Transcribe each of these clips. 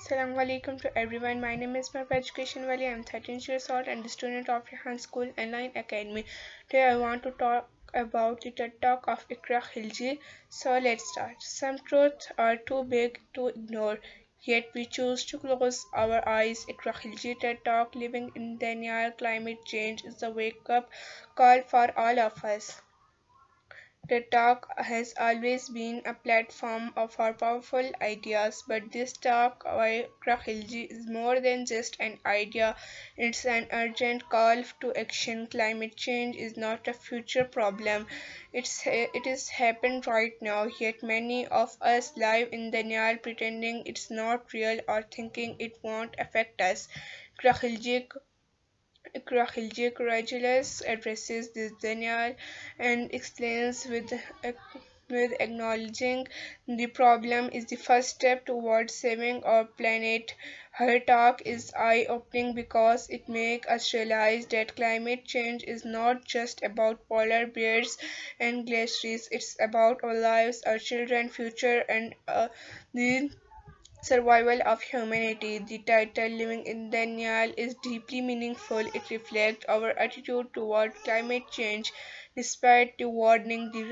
Assalamu alaikum to everyone. My name is Mahbub Education Wali. I am 13 years old and a student of Rehan School Online Academy. Today I want to talk about the TED Talk of Iqra Khilji. So let's start. Some truths are too big to ignore, yet we choose to close our eyes. Iqra Khilji TED Talk, Living in Denial, Climate Change is a wake-up call for all of us. The talk has always been a platform for powerful ideas, but this talk by Khilji is more than just an idea. It's an urgent call to action. Climate change is not a future problem. It is happened right now, yet many of us live in denial pretending it's not real or thinking it won't affect us. Khilji Khilji courageously addresses this denial and explains with acknowledging the problem is the first step towards saving our planet. Her talk is eye-opening because it makes us realize that climate change is not just about polar bears and glaciers, it's about our lives, our children's future, and the survival of humanity. The title Living in Denial is deeply meaningful. It reflects our attitude toward climate change. Despite the warning, the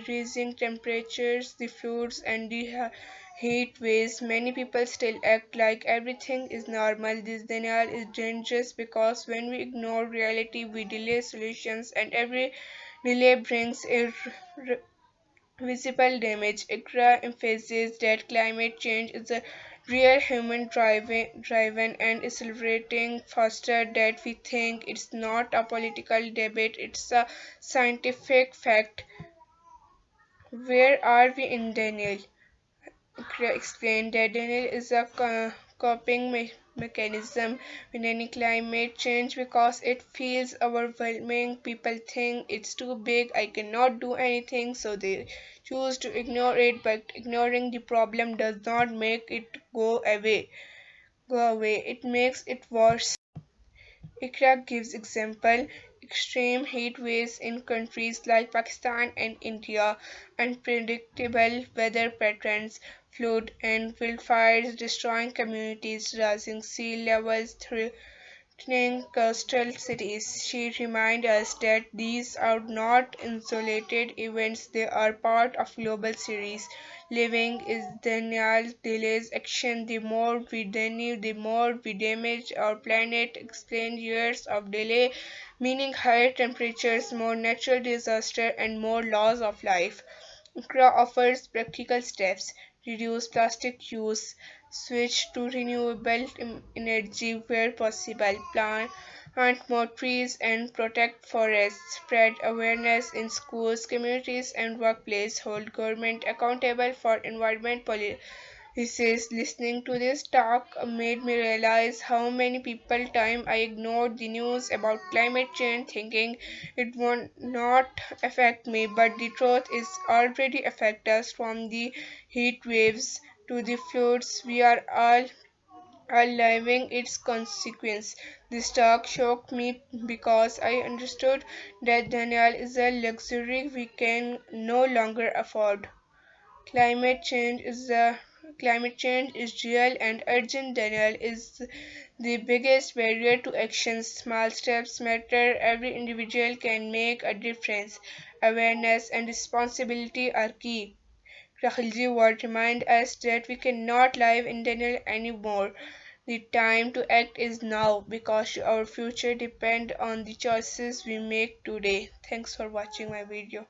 rising temperatures, the floods, and the heat waves, many people still act like everything is normal. This denial is dangerous because when we ignore reality, we delay solutions, and every delay brings visible damage. Iqra emphasizes that climate change is a real human driven and accelerating faster than we think. It's not a political debate, it's a scientific fact. Where are we in Daniel? Explained that denial is a coping mechanism with any climate change because it feels overwhelming. People think it's too big, I cannot do anything, so they choose to ignore it, but ignoring the problem does not make it go away. It makes it worse. Iqra gives example extreme heat waves in countries like Pakistan and India, unpredictable weather patterns, flood and wildfires destroying communities, rising sea levels threatening coastal cities. She reminds us that these are not isolated events, they are part of global series. Living is denial delays action. The more we deny, the more we damage our planet. Explain years of delay, meaning higher temperatures, more natural disaster, and more loss of life. Iqra offers practical steps: reduce plastic use, switch to renewable energy where possible, plant more trees and protect forests, spread awareness in schools, communities, and workplaces, hold government accountable for environment policies. Listening to this talk made me realize how many people time I ignored the news about climate change thinking it won't not affect me, but the truth is already affect us from the heat waves to the floods. We are living its consequence. This talk shocked me because I understood that denial is a luxury we can no longer afford. Climate change is a Climate change is real and urgent. Denial is the biggest barrier to action. Small steps matter. Every individual can make a difference. Awareness and responsibility are key. Khilji would remind us that we cannot live in denial anymore. The time to act is now because our future depends on the choices we make today. Thanks for watching my video.